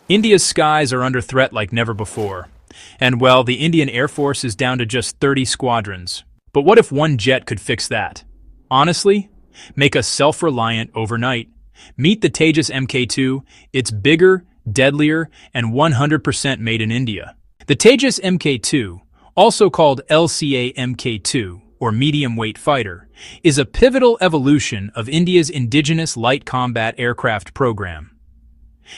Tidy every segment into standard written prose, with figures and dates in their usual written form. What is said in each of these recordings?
India's skies are under threat like never before. And well, the Indian Air Force is down to just 30 squadrons. But what if one jet could fix that? Honestly, make us self-reliant overnight. Meet the Tejas Mk2. It's bigger, deadlier, and 100% made in India. The Tejas Mk2, also called LCA Mk2, or medium-weight fighter, is a pivotal evolution of India's indigenous light combat aircraft program.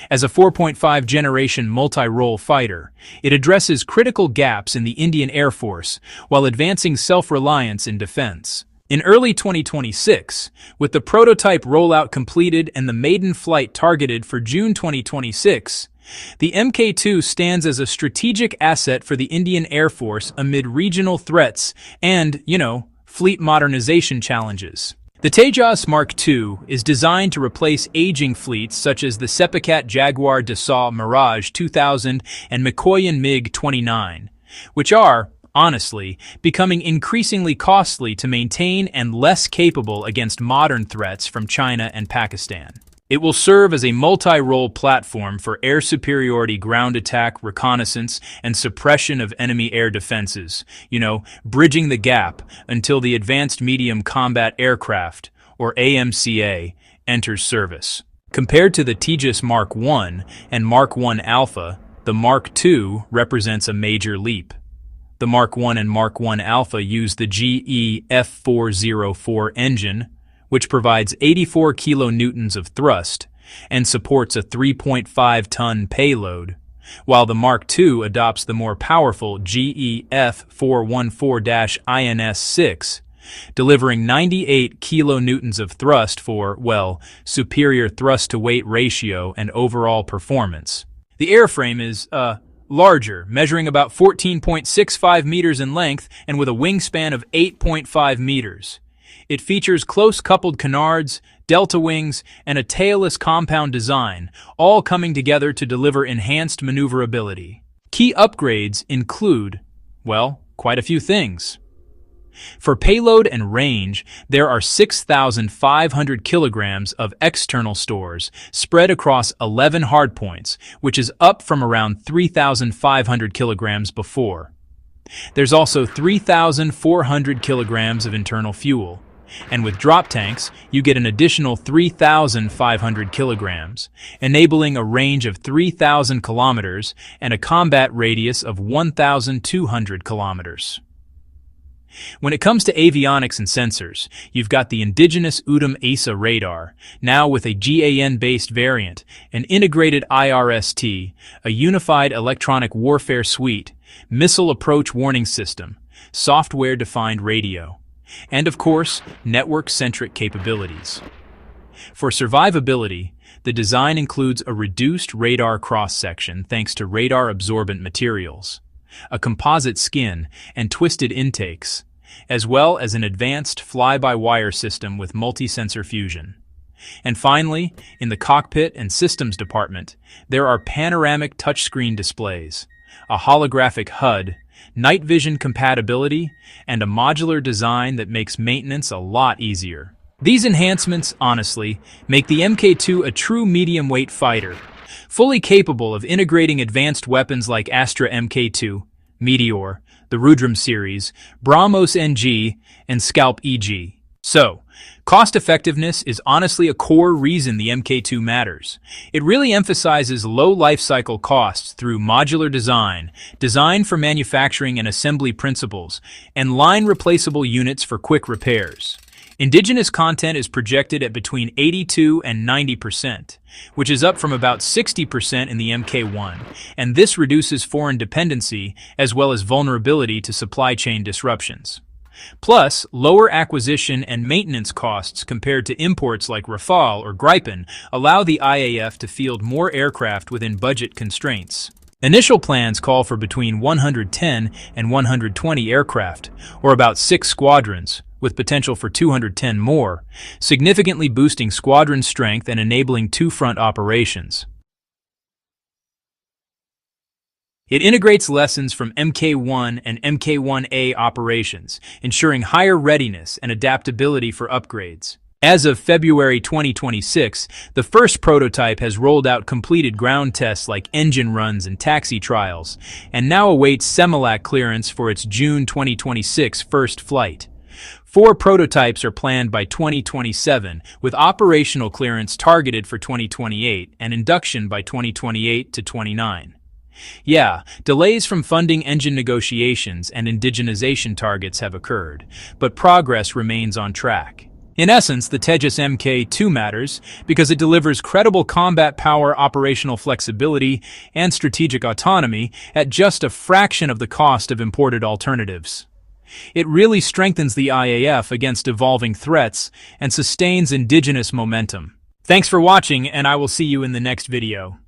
As a 4.5-generation multirole fighter, it addresses critical gaps in the Indian Air Force while advancing self-reliance in defense. In early 2026, with the prototype rollout completed and the maiden flight targeted for June 2026, the Mk2 stands as a strategic asset for the Indian Air Force amid regional threats and, fleet modernization challenges. The Tejas Mk2 is designed to replace aging fleets such as the Seppicat Jaguar desi Mirage 2000 and Mk1 MiG-29, which are, honestly, becoming increasingly costly to maintain and less capable against modern threats from China and Pakistan. It will serve as a multi-role platform for air superiority, ground attack, reconnaissance, and suppression of enemy air defenses, bridging the gap until the Advanced Medium Combat Aircraft, or AMCA, enters service. Compared to the Tejas Mk1 and Mk1 Alpha, the Mk2 represents a major leap. The Mk1 and Mk1 Alpha use the GE F404 engine, which provides 84 kilonewtons of thrust and supports a 3.5-ton payload, while the Mk2 adopts the more powerful GE F414-INS-6, delivering 98 kilonewtons of thrust for, superior thrust-to-weight ratio and overall performance. The airframe is, larger, measuring about 14.65 meters in length and with a wingspan of 8.5 meters. It features close-coupled canards, delta wings, and a tailless compound design, all coming together to deliver enhanced maneuverability. Key upgrades include, quite a few things. For payload and range, there are 6,500 kilograms of external stores spread across 11 hardpoints, which is up from around 3,500 kilograms before. There's also 3,400 kilograms of internal fuel. And with drop tanks, you get an additional 3,500 kilograms, enabling a range of 3,000 kilometers and a combat radius of 1,200 kilometers. When it comes to avionics and sensors, you've got the indigenous Uttam AESA radar, now with a GAN-based variant, an integrated IRST, a unified electronic warfare suite, missile approach warning system, software-defined radio, and of course, network-centric capabilities. For survivability, the design includes a reduced radar cross-section thanks to radar-absorbent materials, a composite skin, and twisted intakes, as well as an advanced fly-by-wire system with multi-sensor fusion. And finally, in the cockpit and systems department, there are panoramic touchscreen displays, a holographic HUD, night vision compatibility, and a modular design that makes maintenance a lot easier. These enhancements, honestly, make the Mk2 a true medium-weight fighter, fully capable of integrating advanced weapons like Astra Mk2, Meteor, the Rudram series, BrahMos NG, and Scalp EG. So, cost-effectiveness is honestly a core reason the Mk2 matters. It really emphasizes low life-cycle costs through modular design, design for manufacturing and assembly principles, and line-replaceable units for quick repairs. Indigenous content is projected at between 82 and 90%, which is up from about 60% in the Mk1, and this reduces foreign dependency as well as vulnerability to supply chain disruptions. Plus, lower acquisition and maintenance costs compared to imports like Rafale or Gripen allow the IAF to field more aircraft within budget constraints. Initial plans call for between 110 and 120 aircraft, or about 6 squadrons, with potential for 210 more, significantly boosting squadron strength and enabling two-front operations. It integrates lessons from Mk1 and Mk1A operations, ensuring higher readiness and adaptability for upgrades. As of February 2026, the first prototype has rolled out completed ground tests like engine runs and taxi trials, and now awaits Semilac clearance for its June 2026 first flight. 4 prototypes are planned by 2027, with operational clearance targeted for 2028 and induction by 2028 to 29. Yeah, delays from funding engine negotiations and indigenization targets have occurred, but progress remains on track. In essence, the Tejas Mk2 matters because it delivers credible combat power, operational flexibility, and strategic autonomy at just a fraction of the cost of imported alternatives. It really strengthens the IAF against evolving threats and sustains indigenous momentum. Thanks for watching, and I will see you in the next video.